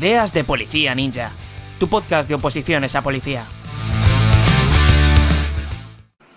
Ideas de Policía Ninja, tu podcast de oposiciones a policía.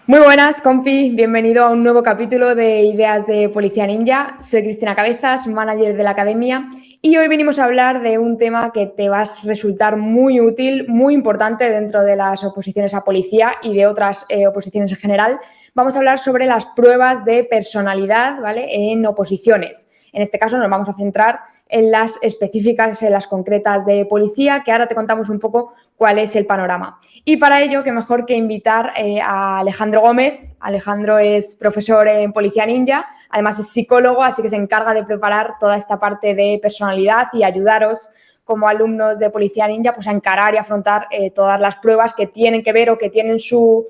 Muy buenas, compi. Bienvenido a un nuevo capítulo de Ideas de Policía Ninja. Soy Cristina Cabezas, manager de la academia, y hoy venimos a hablar de un tema que te va a resultar muy útil, muy importante dentro de las oposiciones a policía y de otras oposiciones en general. Vamos a hablar sobre las pruebas de personalidad, ¿vale?, en oposiciones. En este caso nos vamos a centrar en las específicas, en las concretas de policía, que ahora te contamos un poco cuál es el panorama. Y para ello, qué mejor que invitar a Alejandro Gómez. Alejandro es profesor en Policía Ninja, además es psicólogo, así que se encarga de preparar toda esta parte de personalidad y ayudaros como alumnos de Policía Ninja pues a encarar y afrontar todas las pruebas que tienen que ver o que tienen su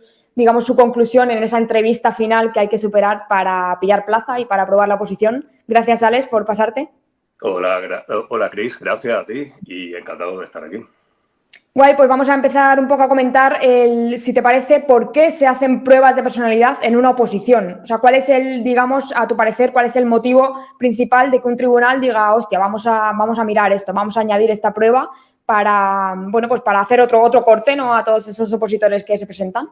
conclusión en esa entrevista final que hay que superar para pillar plaza y para aprobar la oposición. Gracias, Alex, por pasarte. Hola, Cris, gracias a ti y encantado de estar aquí. Guay, pues vamos a empezar un poco a comentar, si te parece, por qué se hacen pruebas de personalidad en una oposición. O sea, cuál es a tu parecer, cuál es el motivo principal de que un tribunal diga, hostia, vamos a mirar esto, vamos a añadir esta prueba para, pues para hacer otro corte, ¿no?, a todos esos opositores que se presentan.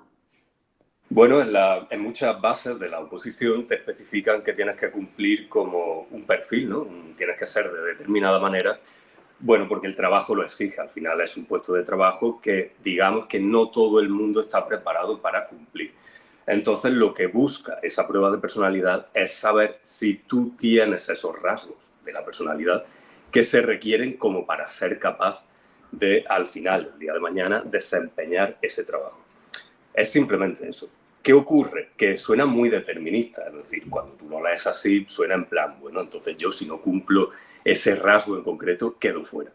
Bueno, en muchas bases de la oposición te especifican que tienes que cumplir como un perfil, ¿no? Tienes que ser de determinada manera. Bueno, porque el trabajo lo exige. Al final es un puesto de trabajo que, digamos, que no todo el mundo está preparado para cumplir. Entonces, lo que busca esa prueba de personalidad es saber si tú tienes esos rasgos de la personalidad que se requieren como para ser capaz de, al final, el día de mañana, desempeñar ese trabajo. Es simplemente eso. ¿Qué ocurre? Que suena muy determinista, es decir, cuando tú lo lees así, suena en plan, bueno, entonces yo si no cumplo ese rasgo en concreto, quedo fuera.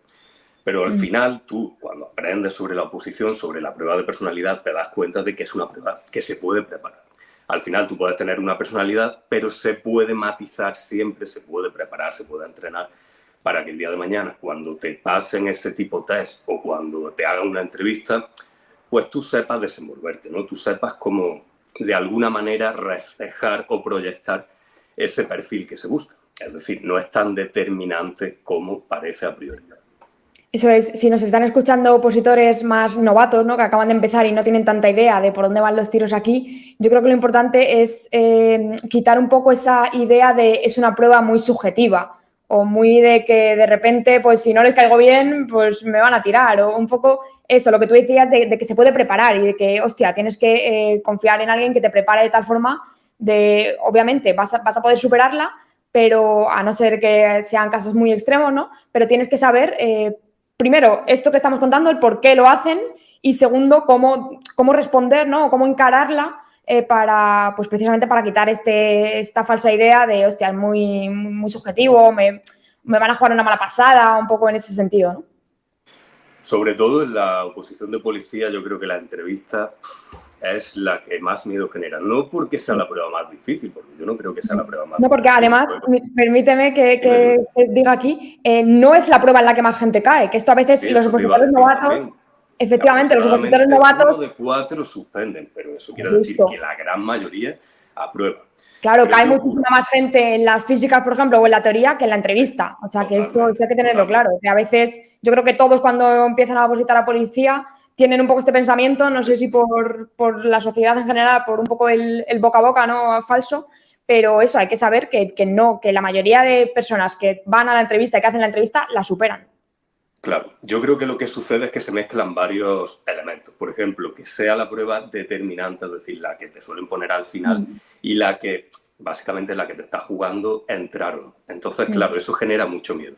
Pero al final tú, cuando aprendes sobre la oposición, sobre la prueba de personalidad, te das cuenta de que es una prueba que se puede preparar. Al final tú puedes tener una personalidad, pero se puede matizar siempre, se puede preparar, se puede entrenar para que el día de mañana, cuando te pasen ese tipo de test o cuando te hagan una entrevista, pues tú sepas desenvolverte, ¿no? Tú sepas cómo, de alguna manera, reflejar o proyectar ese perfil que se busca. Es decir, no es tan determinante como parece a priori. Eso es, si nos están escuchando opositores más novatos, ¿no?, que acaban de empezar y no tienen tanta idea de por dónde van los tiros aquí, yo creo que lo importante es quitar un poco esa idea de es una prueba muy subjetiva o muy de que de repente, pues si no les caigo bien, pues me van a tirar, o un poco eso, lo que tú decías de que se puede preparar y de que, hostia, tienes que confiar en alguien que te prepare de tal forma de, obviamente, vas a poder superarla, pero a no ser que sean casos muy extremos, ¿no? Pero tienes que saber, primero, esto que estamos contando, el por qué lo hacen, y segundo, cómo responder, ¿no?, o cómo encararla pues precisamente para quitar esta falsa idea de, hostia, es muy, muy subjetivo, me van a jugar una mala pasada, un poco en ese sentido, ¿no? Sobre todo en la oposición de policía, yo creo que la entrevista es la que más miedo genera. No porque sea la prueba más difícil, porque yo no creo que sea la prueba más difícil. No, porque además, permíteme que diga aquí, no es la prueba en la que más gente cae, que esto a veces Sí, los opositores novatos, efectivamente, los opositores novatos... 1 de 4 suspenden, pero eso quiere decir que la gran mayoría aprueba. Claro, Pero cae muchísima más gente en las físicas, por ejemplo, o en la teoría que en la entrevista. O sea, que esto hay que tenerlo claro. Que a veces, yo creo que todos cuando empiezan a opositar a policía tienen un poco este pensamiento, no sé si por la sociedad en general, por un poco el boca a boca, ¿no?, falso, pero eso, hay que saber que la mayoría de personas que van a la entrevista y que hacen la entrevista la superan. Claro, yo creo que lo que sucede es que se mezclan varios elementos. Por ejemplo, que sea la prueba determinante, es decir, la que te suelen poner al final y la que, básicamente, la que te está jugando entrar o no. Entonces, claro, eso genera mucho miedo.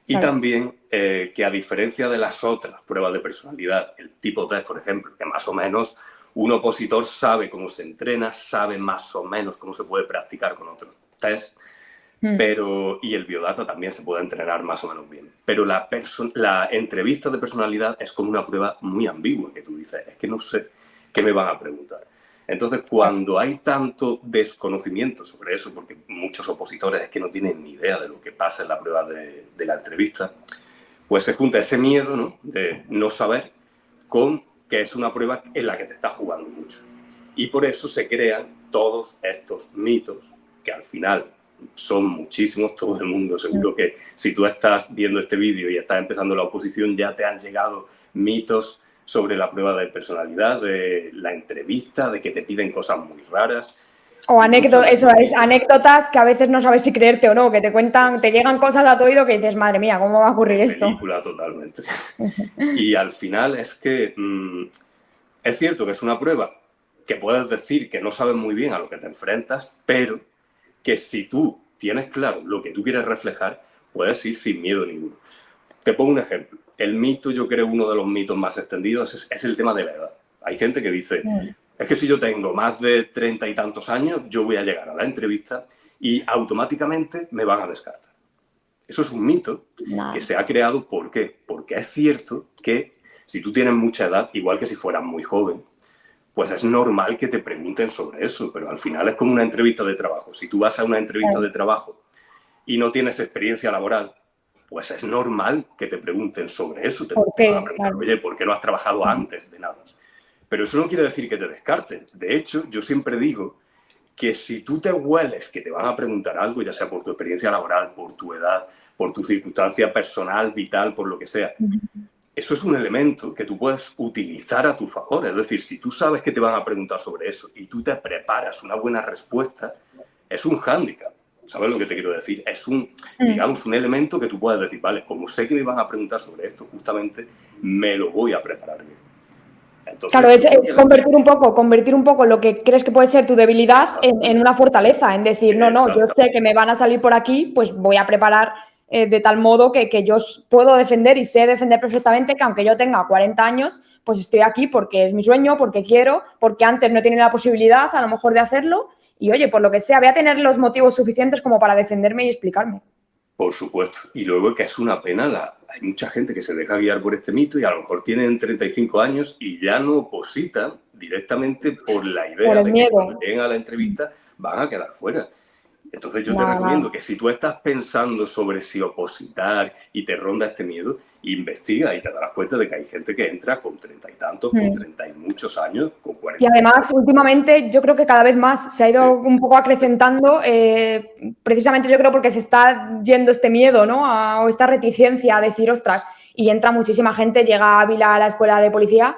Y también que, a diferencia de las otras pruebas de personalidad, el tipo test, por ejemplo, que más o menos un opositor sabe cómo se entrena, sabe más o menos cómo se puede practicar con otros test, y el biodata también se puede entrenar más o menos bien. Pero la entrevista de personalidad es como una prueba muy ambigua, que tú dices, es que no sé qué me van a preguntar. Entonces, cuando hay tanto desconocimiento sobre eso, porque muchos opositores es que no tienen ni idea de lo que pasa en la prueba de la entrevista, pues se junta ese miedo, ¿no?, de no saber con que es una prueba en la que te está jugando mucho. Y por eso se crean todos estos mitos que al final son muchísimos, todo el mundo. Seguro que si tú estás viendo este vídeo y estás empezando la oposición, ya te han llegado mitos sobre la prueba de personalidad, de la entrevista, de que te piden cosas muy raras. O anécdotas que a veces no sabes si creerte o no, que te cuentan, te llegan cosas a tu oído que dices, madre mía, ¿cómo va a ocurrir esto? Película totalmente. Y al final es que es cierto que es una prueba que puedes decir que no sabes muy bien a lo que te enfrentas, pero que si tú tienes claro lo que tú quieres reflejar, puedes ir sin miedo ninguno. Te pongo un ejemplo. El mito, yo creo, uno de los mitos más extendidos es el tema de la edad. Hay gente que dice, es que si yo tengo más de 30 y tantos años, yo voy a llegar a la entrevista y automáticamente me van a descartar. Eso es un mito que se ha creado. ¿Por qué? Porque es cierto que si tú tienes mucha edad, igual que si fueras muy joven, pues es normal que te pregunten sobre eso, pero al final es como una entrevista de trabajo. Si tú vas a una entrevista de trabajo y no tienes experiencia laboral, pues es normal que te pregunten sobre eso. Te van a preguntar, oye, ¿por qué no has trabajado antes de nada? Pero eso no quiere decir que te descarten. De hecho, yo siempre digo que si tú te hueles que te van a preguntar algo, ya sea por tu experiencia laboral, por tu edad, por tu circunstancia personal, vital, por lo que sea, eso es un elemento que tú puedes utilizar a tu favor. Es decir, si tú sabes que te van a preguntar sobre eso y tú te preparas una buena respuesta, es un hándicap. ¿Sabes lo que te quiero decir? Es digamos, un elemento que tú puedes decir, vale, como sé que me van a preguntar sobre esto, justamente me lo voy a preparar bien. Entonces, claro, es convertir un poco lo que crees que puede ser tu debilidad en una fortaleza, en decir, no, yo sé que me van a salir por aquí, pues voy a preparar de tal modo que yo puedo defender y sé defender perfectamente que aunque yo tenga 40 años, pues estoy aquí porque es mi sueño, porque quiero, porque antes no he tenido la posibilidad a lo mejor de hacerlo y oye, por lo que sea, voy a tener los motivos suficientes como para defenderme y explicarme. Por supuesto. Y luego que es una pena, hay mucha gente que se deja guiar por este mito y a lo mejor tienen 35 años y ya no opositan directamente por la idea de que cuando lleguen a la entrevista van a quedar fuera. Entonces yo te recomiendo que si tú estás pensando sobre si opositar y te ronda este miedo, investiga y te darás cuenta de que hay gente que entra con 30 y tantos, con 30 y muchos años, con 40. Y además, últimamente, yo creo que cada vez más se ha ido un poco acrecentando, precisamente yo creo porque se está yendo este miedo, ¿no? O esta reticencia a decir, ostras, y entra muchísima gente, llega a Ávila a la escuela de policía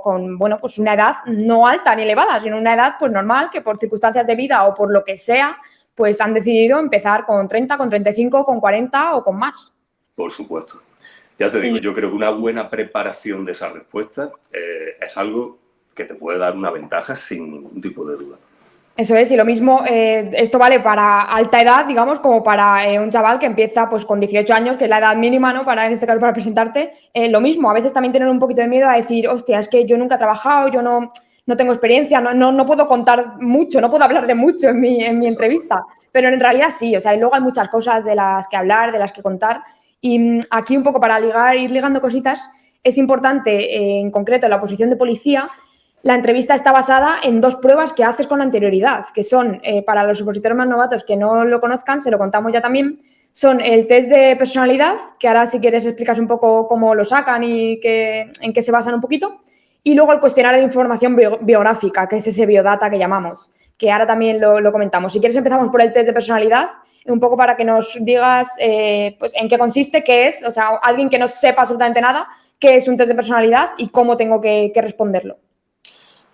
con pues una edad no alta ni elevada, sino una edad pues normal, que por circunstancias de vida o por lo que sea, pues han decidido empezar con 30, con 35, con 40 o con más. Por supuesto. Ya te digo, yo creo que una buena preparación de esa respuesta es algo que te puede dar una ventaja sin ningún tipo de duda. Eso es, y lo mismo, esto vale para alta edad, digamos, como para un chaval que empieza pues con 18 años, que es la edad mínima, ¿no? En este caso, para presentarte. Lo mismo, a veces también tener un poquito de miedo a decir, hostia, es que yo nunca he trabajado, yo no tengo experiencia, no puedo contar mucho, no puedo hablar de mucho en mi entrevista. Pero en realidad sí, o sea, y luego hay muchas cosas de las que hablar, de las que contar. Y aquí un poco para ir ligando cositas, es importante, en concreto, en la oposición de policía, la entrevista está basada en 2 pruebas que haces con anterioridad, que son, para los opositores más novatos que no lo conozcan, se lo contamos ya también, son el test de personalidad, que ahora si quieres explicas un poco cómo lo sacan y en qué se basan un poquito, y luego el cuestionario de información biográfica, que es ese biodata que llamamos, que ahora también lo comentamos. Si quieres empezamos por el test de personalidad, un poco para que nos digas pues en qué consiste, qué es, o sea, alguien que no sepa absolutamente nada, qué es un test de personalidad y cómo tengo que responderlo.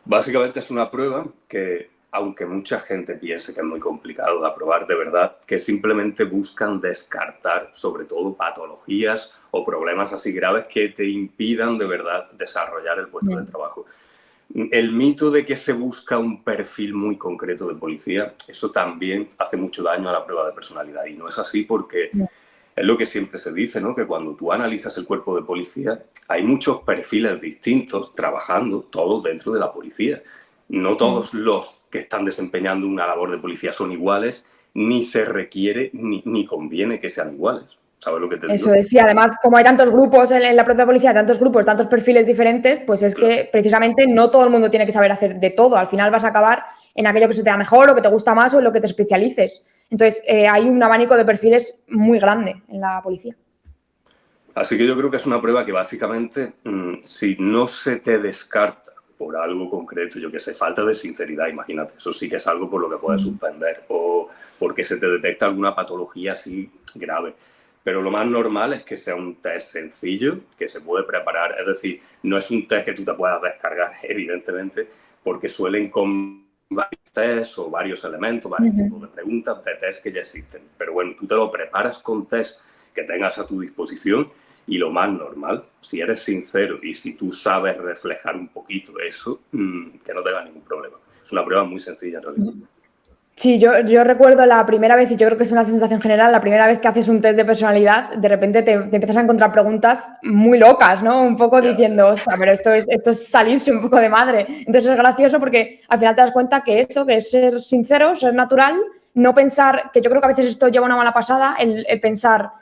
Básicamente es una prueba que, aunque mucha gente piense que es muy complicado de aprobar, de verdad, que simplemente buscan descartar sobre todo patologías o problemas así graves que te impidan de verdad desarrollar el puesto de trabajo. El mito de que se busca un perfil muy concreto de policía, eso también hace mucho daño a la prueba de personalidad y no es así porque es lo que siempre se dice, ¿no? Que cuando tú analizas el cuerpo de policía hay muchos perfiles distintos trabajando todos dentro de la policía. No todos los que están desempeñando una labor de policía son iguales, ni se requiere ni conviene que sean iguales. ¿Sabes lo que te digo? Eso es, y además, como hay tantos grupos en la propia policía, tantos grupos, tantos perfiles diferentes, pues es que precisamente no todo el mundo tiene que saber hacer de todo. Al final vas a acabar en aquello que se te da mejor o que te gusta más o en lo que te especialices. Entonces, hay un abanico de perfiles muy grande en la policía. Así que yo creo que es una prueba que básicamente, si no se te descarta por algo concreto, yo que sé, falta de sinceridad, imagínate, eso sí que es algo por lo que puedes suspender, o porque se te detecta alguna patología así grave. Pero lo más normal es que sea un test sencillo, que se puede preparar, es decir, no es un test que tú te puedas descargar, evidentemente, porque suelen con varios tests o varios elementos, varios tipos de preguntas, de test que ya existen. Pero bueno, tú te lo preparas con test que tengas a tu disposición y lo más normal, si eres sincero y si tú sabes reflejar un poquito eso, que no tengas ningún problema. Es una prueba muy sencilla en realidad. Sí, yo recuerdo la primera vez, y yo creo que es una sensación general, la primera vez que haces un test de personalidad, de repente te empiezas a encontrar preguntas muy locas, ¿no? Un poco diciendo, ostras, pero esto es salirse un poco de madre. Entonces es gracioso porque al final te das cuenta que eso, que es ser sincero, ser natural, no pensar, que yo creo que a veces esto lleva una mala pasada, el pensar,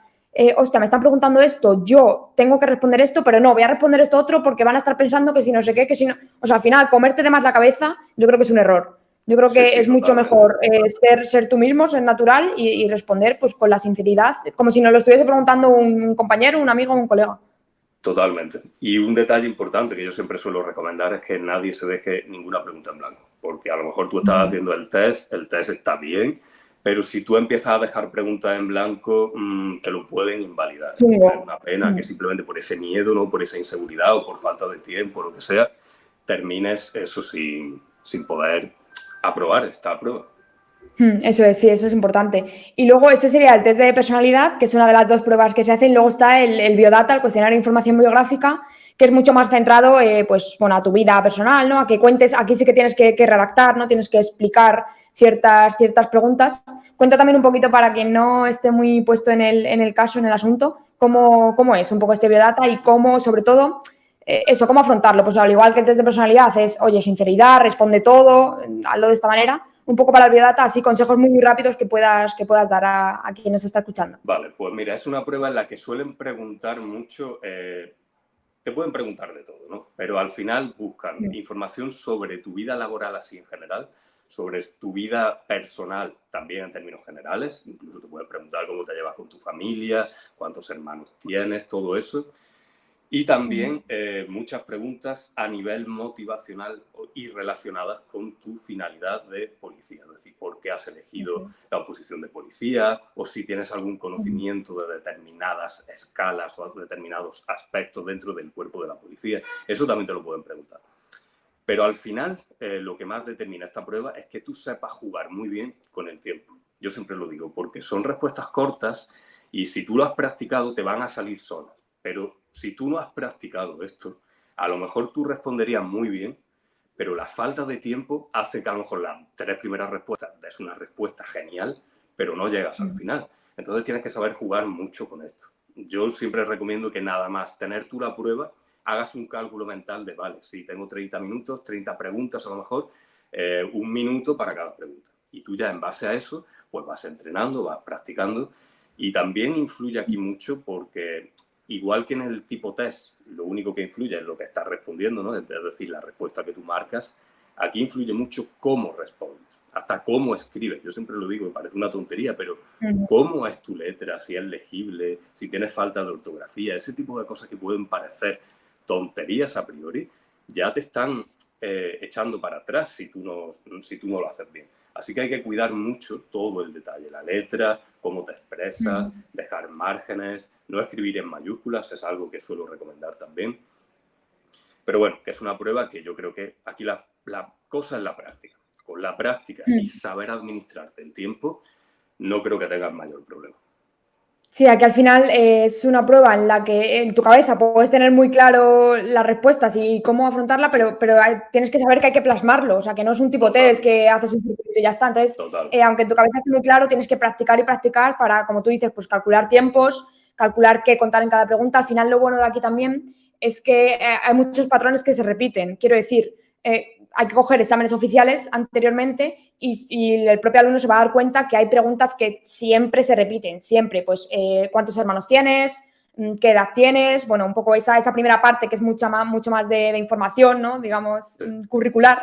hostia, me están preguntando esto, yo tengo que responder esto, pero no, voy a responder esto otro porque van a estar pensando que si no sé qué, que si no... O sea, al final, comerte de más la cabeza, yo creo que es un error. Yo creo que es mucho mejor ser tú mismo, ser natural y responder pues con la sinceridad, como si nos lo estuviese preguntando un compañero, un amigo o un colega. Totalmente. Y un detalle importante que yo siempre suelo recomendar es que nadie se deje ninguna pregunta en blanco, porque a lo mejor tú estás haciendo el test está bien, pero si tú empiezas a dejar preguntas en blanco, te lo pueden invalidar. Entonces es una pena que simplemente por ese miedo, ¿no? Por esa inseguridad o por falta de tiempo, lo que sea, termines eso sin poder aprobar esta prueba. Eso es, sí, eso es importante. Y luego este sería el test de personalidad, que es una de las dos pruebas que se hacen. Luego está el biodata, el cuestionario de información biográfica, que es mucho más centrado pues, bueno, a tu vida personal, ¿no? A que cuentes, aquí sí que tienes que redactar, ¿no? Tienes que explicar ciertas preguntas. Cuenta también un poquito para quien no esté muy puesto en el caso, en el asunto, cómo es un poco este biodata y cómo, sobre todo, eso, cómo afrontarlo. Pues al igual que el test de personalidad es, oye, sinceridad, responde todo, hazlo de esta manera. Un poco para el biodata, así consejos muy rápidos que puedas dar a quien nos está escuchando. Vale, pues mira, es una prueba en la que suelen preguntar mucho, te pueden preguntar de todo, ¿no? Pero al final buscan información sobre tu vida laboral así en general, sobre tu vida personal también en términos generales, incluso te pueden preguntar cómo te llevas con tu familia, cuántos hermanos tienes, todo eso. Y también muchas preguntas a nivel motivacional y relacionadas con tu finalidad de policía, es decir, por qué has elegido la oposición de policía o si tienes algún conocimiento de determinadas escalas o determinados aspectos dentro del cuerpo de la policía. Eso también te lo pueden preguntar. Pero al final, lo que más determina esta prueba es que tú sepas jugar muy bien con el tiempo. Yo siempre lo digo, porque son respuestas cortas y si tú lo has practicado te van a salir solas. Pero si tú no has practicado esto, a lo mejor tú responderías muy bien, pero la falta de tiempo hace que a lo mejor las 3 primeras respuestas es una respuesta genial, pero no llegas al final. Entonces tienes que saber jugar mucho con esto. Yo siempre recomiendo que nada más tener tú la prueba, hagas un cálculo mental de, vale, si tengo 30 minutos, 30 preguntas a lo mejor, 1 minuto para cada pregunta. Y tú ya en base a eso, pues vas entrenando, vas practicando. Y también influye aquí mucho porque igual que en el tipo test, lo único que influye es lo que estás respondiendo, ¿no? Es decir, la respuesta que tú marcas. Aquí influye mucho cómo respondes, hasta cómo escribes. Yo siempre lo digo, me parece una tontería, pero cómo es tu letra, si es legible, si tienes falta de ortografía, ese tipo de cosas que pueden parecer tonterías a priori, ya te están echando para atrás si tú no lo haces bien. Así que hay que cuidar mucho todo el detalle, la letra, cómo te expresas, dejar márgenes, no escribir en mayúsculas, es algo que suelo recomendar también. Pero bueno, que es una prueba que yo creo que aquí la cosa es la práctica. Con la práctica y saber administrarte el tiempo, no creo que tengas mayor problema. Sí, aquí al final es una prueba en la que en tu cabeza puedes tener muy claro las respuestas y cómo afrontarla, pero tienes que saber que hay que plasmarlo, o sea, que no es un tipo test que haces un circuito y ya está. Entonces, aunque en tu cabeza esté muy claro, tienes que practicar y practicar para, como tú dices, pues calcular tiempos, calcular qué contar en cada pregunta. Al final, lo bueno de aquí también es que hay muchos patrones que se repiten. Quiero decir, hay que coger exámenes oficiales anteriormente y el propio alumno se va a dar cuenta que hay preguntas que siempre se repiten, siempre. Pues, ¿cuántos hermanos tienes? ¿Qué edad tienes? Bueno, un poco esa primera parte que es mucho más de información, ¿no? Digamos, curricular.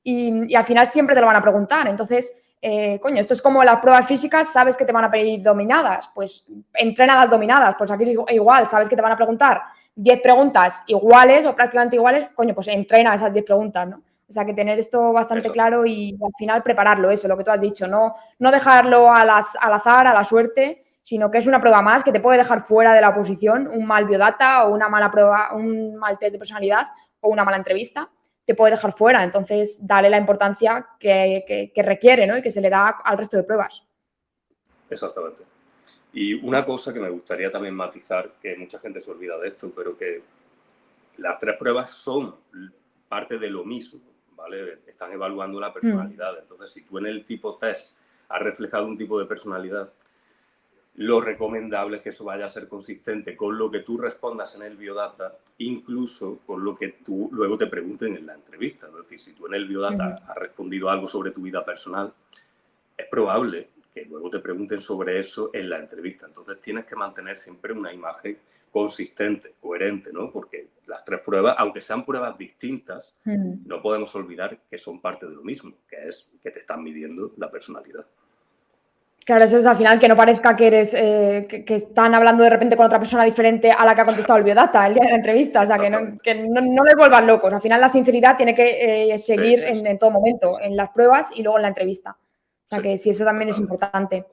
Y al final siempre te lo van a preguntar. Entonces, esto es como las pruebas físicas, sabes que te van a pedir dominadas, pues entrena las dominadas. Pues aquí es igual, sabes que te van a preguntar 10 preguntas iguales o prácticamente iguales, coño, pues entrena esas 10 preguntas, ¿no? O sea, que tener esto bastante claro y al final prepararlo, eso, lo que tú has dicho, no dejarlo al azar, a la suerte, sino que es una prueba más que te puede dejar fuera de la oposición, un mal biodata o una mala prueba, un mal test de personalidad o una mala entrevista, te puede dejar fuera. Entonces, dale la importancia que requiere, ¿no? Y que se le da al resto de pruebas. Exactamente. Y una cosa que me gustaría también matizar, que mucha gente se olvida de esto, pero que las 3 pruebas son parte de lo mismo, ¿vale? Están evaluando la personalidad. Entonces, si tú en el tipo test has reflejado un tipo de personalidad, lo recomendable es que eso vaya a ser consistente con lo que tú respondas en el biodata, incluso con lo que tú luego te pregunten en la entrevista. Es decir, si tú en el biodata has respondido algo sobre tu vida personal, es probable que luego te pregunten sobre eso en la entrevista. Entonces tienes que mantener siempre una imagen consistente, coherente, ¿no? Porque las 3 pruebas, aunque sean pruebas distintas, no podemos olvidar que son parte de lo mismo, que es que te están midiendo la personalidad. Claro, eso es al final que no parezca que eres que están hablando de repente con otra persona diferente a la que ha contestado el biodata el día de la entrevista. O sea, que no les vuelvan locos. Al final la sinceridad tiene que seguir en todo momento, en las pruebas y luego en la entrevista. O sea, que sí, eso también es importante.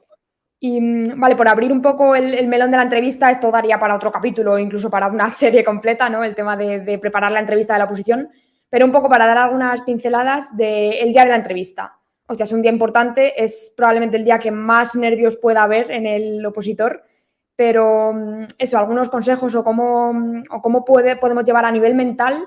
Y vale, por abrir un poco el melón de la entrevista, esto daría para otro capítulo, incluso para una serie completa, ¿no? El tema de preparar la entrevista de la oposición, pero un poco para dar algunas pinceladas del día de la entrevista. Hostia, es un día importante, es probablemente el día que más nervios pueda haber en el opositor, pero eso, algunos consejos o cómo podemos llevar a nivel mental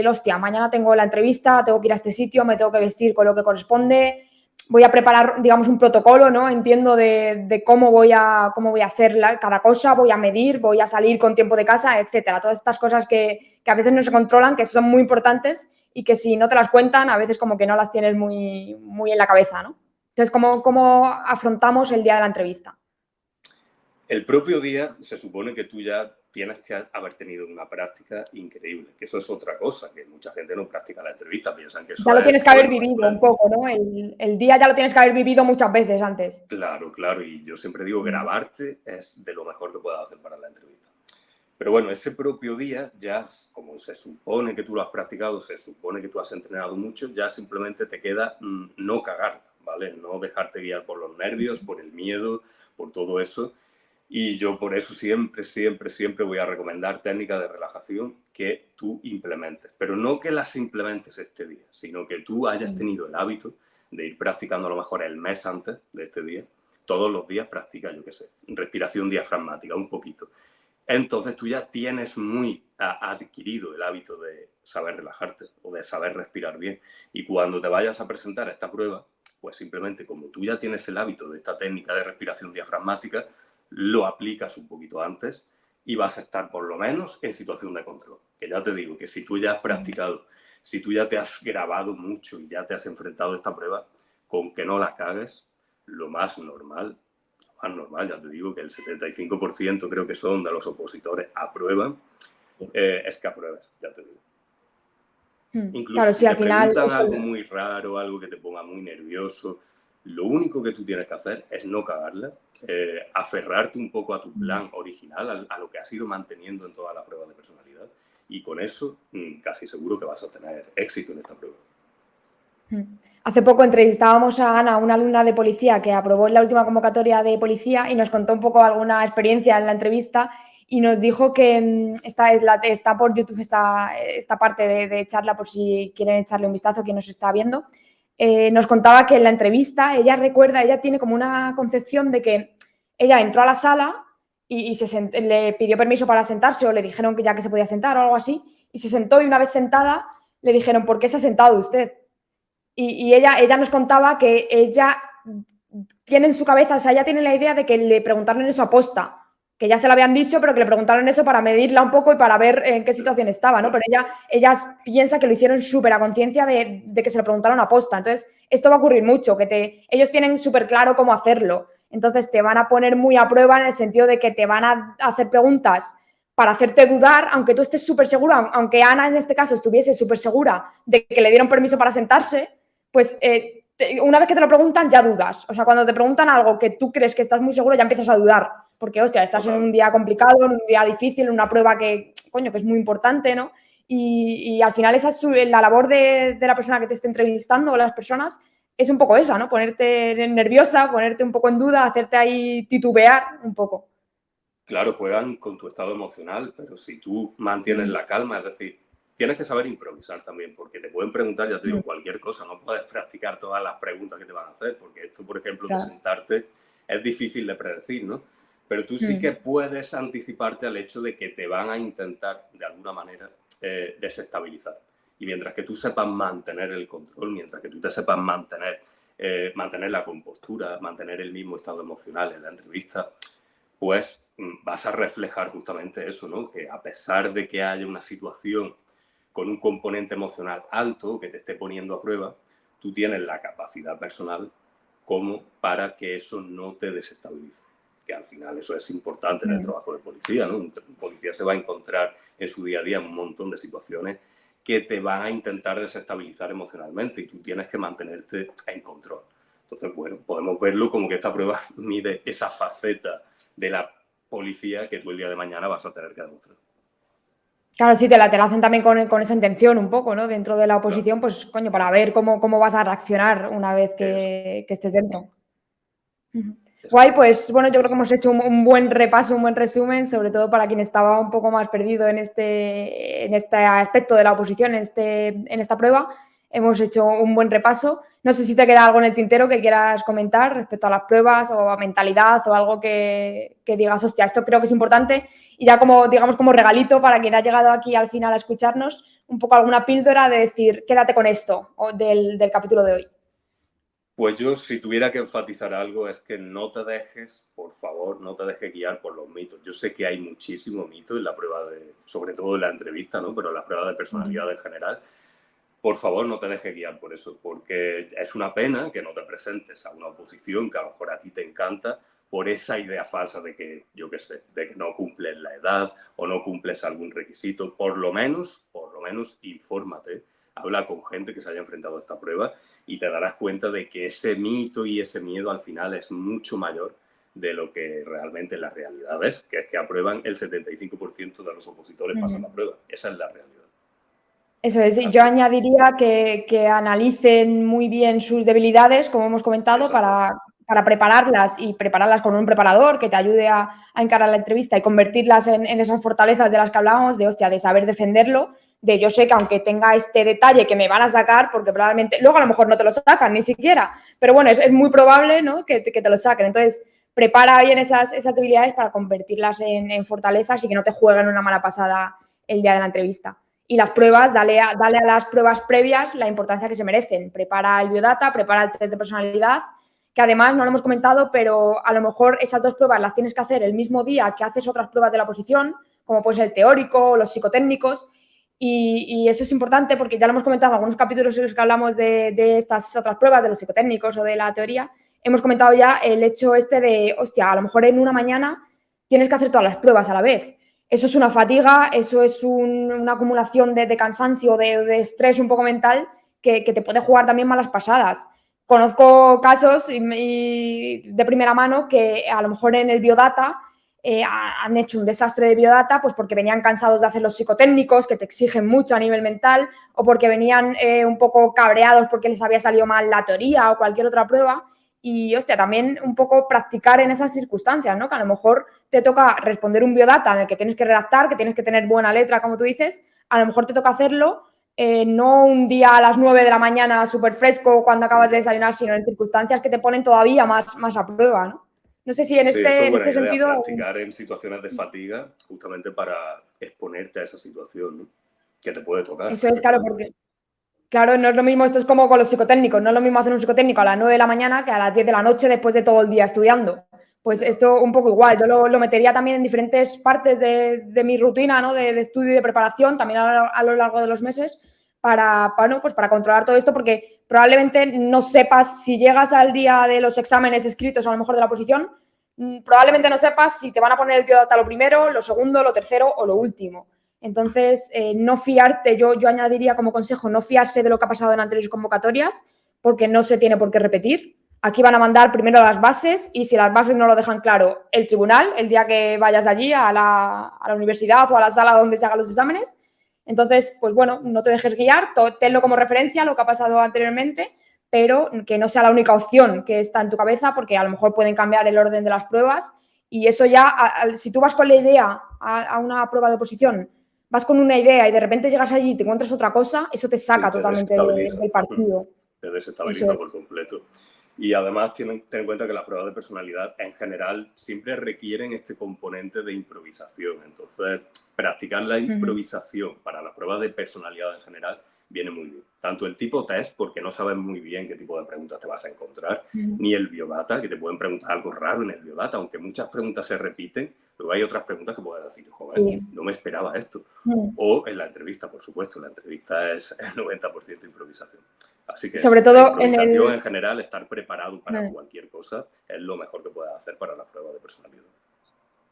hostia, mañana tengo la entrevista, tengo que ir a este sitio, me tengo que vestir con lo que corresponde, voy a preparar, digamos, un protocolo, ¿no? Entiendo de cómo voy a hacer cada cosa, voy a medir, voy a salir con tiempo de casa, etcétera. Todas estas cosas que a veces no se controlan, que son muy importantes y que si no te las cuentan, a veces como que no las tienes muy, muy en la cabeza, ¿no? Entonces, ¿cómo afrontamos el día de la entrevista? El propio día se supone que tú ya tienes que haber tenido una práctica increíble, que eso es otra cosa, que mucha gente no practica la entrevista, piensan que eso ya lo tienes que haber vivido un poco, ¿no? El día ya lo tienes que haber vivido muchas veces antes. Claro, claro, y yo siempre digo, grabarte es de lo mejor que puedas hacer para la entrevista. Pero bueno, ese propio día ya, como se supone que tú lo has practicado, se supone que tú has entrenado mucho, ya simplemente te queda no cagar, ¿vale? No dejarte guiar por los nervios, por el miedo, por todo eso. Y yo por eso siempre voy a recomendar técnicas de relajación que tú implementes. Pero no que las implementes este día, sino que tú hayas tenido el hábito de ir practicando a lo mejor el mes antes de este día. Todos los días practica, yo qué sé, respiración diafragmática, un poquito. Entonces tú ya tienes muy adquirido el hábito de saber relajarte o de saber respirar bien. Y cuando te vayas a presentar a esta prueba, pues simplemente como tú ya tienes el hábito de esta técnica de respiración diafragmática, lo aplicas un poquito antes y vas a estar por lo menos en situación de control. Que ya te digo que si tú ya has practicado, si tú ya te has grabado mucho y ya te has enfrentado a esta prueba, con que no la cagues, lo más normal, ya te digo que el 75% creo que son de los opositores aprueban, es que apruebes, ya te digo. Incluso claro, si al te final preguntan algo muy raro, algo que te ponga muy nervioso, lo único que tú tienes que hacer es no cagarla, aferrarte un poco a tu plan original, a lo que has ido manteniendo en toda la prueba de personalidad, y con eso casi seguro que vas a tener éxito en esta prueba. Hace poco entrevistábamos a Ana, una alumna de policía que aprobó en la última convocatoria de policía y nos contó un poco alguna experiencia en la entrevista y nos dijo que está por YouTube esta parte de charla por si quieren echarle un vistazo quien nos está viendo. Nos contaba que en la entrevista ella tiene como una concepción de que ella entró a la sala y le pidió permiso para sentarse o le dijeron que ya que se podía sentar o algo así y se sentó y una vez sentada le dijeron ¿por qué se ha sentado usted? Y ella nos contaba que ella tiene en su cabeza, o sea, ella tiene la idea de que le preguntaron eso a posta, que ya se lo habían dicho, pero que le preguntaron eso para medirla un poco y para ver en qué situación estaba, ¿no? Pero ella piensa que lo hicieron súper a conciencia de que se lo preguntaron a posta. Entonces, esto va a ocurrir mucho, que ellos tienen súper claro cómo hacerlo. Entonces, te van a poner muy a prueba en el sentido de que te van a hacer preguntas para hacerte dudar, aunque tú estés súper segura, aunque Ana en este caso estuviese súper segura de que le dieron permiso para sentarse, pues una vez que te lo preguntan ya dudas. O sea, cuando te preguntan algo que tú crees que estás muy seguro ya empiezas a dudar porque, hostia, estás en Total. un día complicado, en un día difícil, en una prueba que, coño, que es muy importante, ¿no? Y al final esa es la labor de la persona que te esté entrevistando o las personas es un poco esa, ¿no? Ponerte nerviosa, ponerte un poco en duda, hacerte ahí titubear un poco. Claro, juegan con tu estado emocional, pero si tú mantienes la calma, es decir, tienes que saber improvisar también, porque te pueden preguntar, ya te digo, cualquier cosa, no puedes practicar todas las preguntas que te van a hacer, porque esto, por ejemplo, de Claro. sentarte es difícil de predecir, ¿no? Pero tú sí que puedes anticiparte al hecho de que te van a intentar, de alguna manera, desestabilizar. Y mientras que tú sepas mantener el control, mientras que tú te sepas mantener la compostura, mantener el mismo estado emocional en la entrevista, pues vas a reflejar justamente eso, ¿no? Que a pesar de que haya una situación con un componente emocional alto que te esté poniendo a prueba, tú tienes la capacidad personal como para que eso no te desestabilice. Que al final eso es importante en el trabajo de policía, ¿no? Un policía se va a encontrar en su día a día un montón de situaciones que te van a intentar desestabilizar emocionalmente y tú tienes que mantenerte en control. Entonces, bueno, podemos verlo como que esta prueba mide esa faceta de la policía que tú el día de mañana vas a tener que demostrar. Claro, sí, te la hacen también con esa intención un poco, ¿no? Dentro de la Claro, oposición, pues, coño, para ver cómo vas a reaccionar una vez eso, que estés dentro. Guay, exactamente. pues bueno, yo creo que hemos hecho un buen repaso, un buen resumen, sobre todo para quien estaba un poco más perdido en este aspecto de la oposición, en esta prueba. Hemos hecho un buen repaso. No sé si te queda algo en el tintero que quieras comentar respecto a las pruebas o a mentalidad o algo que digas, hostia, esto creo que es importante. Y ya como, digamos, como regalito para quien ha llegado aquí al final a escucharnos, un poco alguna píldora de decir, quédate con esto del capítulo de hoy. Pues yo, si tuviera que enfatizar algo, es que no te dejes, por favor, no te dejes guiar por los mitos. Yo sé que hay muchísimo mito en la prueba sobre todo en la entrevista, ¿no? Pero en la prueba de personalidad en general. Por favor, no te dejes guiar por eso, porque es una pena que no te presentes a una oposición que a lo mejor a ti te encanta por esa idea falsa de que, yo qué sé, de que no cumples la edad o no cumples algún requisito. Por lo menos, infórmate, habla con gente que se haya enfrentado a esta prueba y te darás cuenta de que ese mito y ese miedo al final es mucho mayor de lo que realmente la realidad es, que es que aprueban el 75% de los opositores pasan la prueba. Esa es la realidad. Eso es, y yo Así, añadiría que analicen muy bien sus debilidades, como hemos comentado, exacto. para prepararlas y prepararlas con un preparador que te ayude a encarar la entrevista y convertirlas en esas fortalezas de las que hablábamos, de hostia, de saber defenderlo, de yo sé que aunque tenga este detalle que me van a sacar, porque probablemente, luego a lo mejor no te lo sacan ni siquiera, pero bueno, es muy probable, ¿no? que te lo saquen. Entonces, prepara bien esas debilidades para convertirlas en fortalezas y que no te jueguen una mala pasada el día de la entrevista. Y las pruebas, Exacto. dale a las pruebas previas la importancia que se merecen. Prepara el biodata, prepara el test de personalidad, que además no lo hemos comentado, pero a lo mejor esas dos pruebas las tienes que hacer el mismo día que haces otras pruebas de la oposición, como puede ser el teórico o los psicotécnicos. Y eso es importante porque ya lo hemos comentado en algunos capítulos en los que hablamos de estas otras pruebas, de los psicotécnicos o de la teoría. Hemos comentado ya el hecho este de, hostia, a lo mejor en una mañana tienes que hacer todas las pruebas a la vez. Eso es una fatiga, eso es una acumulación de cansancio, de estrés un poco mental que te puede jugar también malas pasadas. Conozco casos de primera mano que a lo mejor en el biodata han hecho un desastre de biodata pues porque venían cansados de hacer los psicotécnicos que te exigen mucho a nivel mental o porque venían un poco cabreados porque les había salido mal la teoría o cualquier otra prueba y, hostia, también un poco practicar en esas circunstancias, ¿no? Que a lo mejor te toca responder un biodata en el que tienes que redactar, que tienes que tener buena letra, como tú dices, a lo mejor te toca hacerlo no un día a las 9 de la mañana súper fresco cuando acabas de Ya. desayunar, sino en circunstancias que te ponen todavía más a prueba, ¿no? No sé si Sí, eso es en buena este idea, sentido... practicar en situaciones de fatiga justamente para exponerte a esa situación, ¿no? Que te puede tocar Eso es claro, perfectamente. porque claro, no es lo mismo, esto es como con los psicotécnicos, no es lo mismo hacer un psicotécnico a las 9 de la mañana que a las 10 de la noche después de todo el día estudiando. Pues Ya. esto un poco igual, yo lo metería también en diferentes partes de mi rutina, ¿no? De estudio y de preparación, también a lo largo de los meses, ¿no? Pues para controlar todo esto, porque probablemente no sepas si llegas al día de los exámenes escritos, a lo mejor de la oposición, probablemente no sepas si te van a poner el biodata lo primero, lo segundo, lo tercero o lo último. Entonces, no fiarte, yo añadiría como consejo, no fiarse de lo que ha pasado en anteriores convocatorias, porque no se tiene por qué repetir. Aquí van a mandar primero las bases y si las bases no lo dejan claro el tribunal, el día que vayas allí a la universidad o a la sala donde se hagan los exámenes, entonces, pues bueno, no te dejes guiar, tenlo como referencia lo que ha pasado anteriormente, pero que no sea la única opción que está en tu cabeza porque a lo mejor pueden cambiar el orden de las pruebas y eso ya, si tú vas con la idea a una prueba de oposición, vas con una idea y de repente llegas allí y te encuentras otra cosa, eso te saca totalmente del partido. Te desestabiliza por completo. Y además ten en cuenta que las pruebas de personalidad en general siempre requieren este componente de improvisación. Entonces, practicar la improvisación para las pruebas de personalidad en general viene muy bien. Tanto el tipo test, porque no sabes muy bien qué tipo de preguntas te vas a encontrar, ni el biodata, que te pueden preguntar algo raro en el biodata, aunque muchas preguntas se repiten, luego hay otras preguntas que puedes decir, joder, no me esperaba esto. O en la entrevista, por supuesto, la entrevista es el 90% improvisación. Así que sobre todo la improvisación en general, estar preparado para cualquier cosa, es lo mejor que puedes hacer para la prueba de personalidad.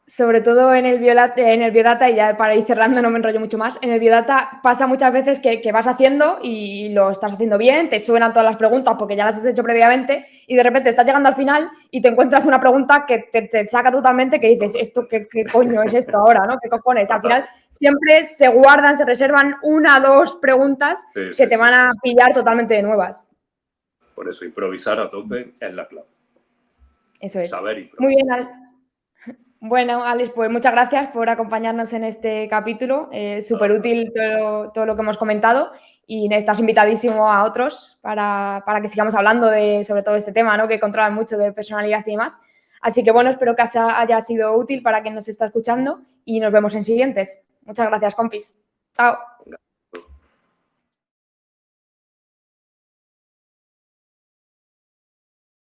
Sobre todo en el biodata, y ya para ir cerrando, no me enrollo mucho más, en el biodata pasa muchas veces que vas haciendo y lo estás haciendo bien, te suenan todas las preguntas porque ya las has hecho previamente y de repente estás llegando al final y te encuentras una pregunta que te saca totalmente, que dices, ¿esto qué coño es esto ahora? ¿No? ¿Qué cojones? Al final siempre se guardan, se reservan 1 o 2 preguntas que te van a pillar totalmente de nuevas. Por eso, improvisar a tope es la clave. Eso es. Saber improvisar. Muy bien, bueno, Alex, pues muchas gracias por acompañarnos en este capítulo. Súper útil todo lo que hemos comentado y estás invitadísimo a otros para que sigamos hablando sobre todo este tema, ¿no? Que controlan mucho de personalidad y demás. Así que bueno, espero que haya sido útil para quien nos está escuchando y nos vemos en siguientes. Muchas gracias, compis. Chao.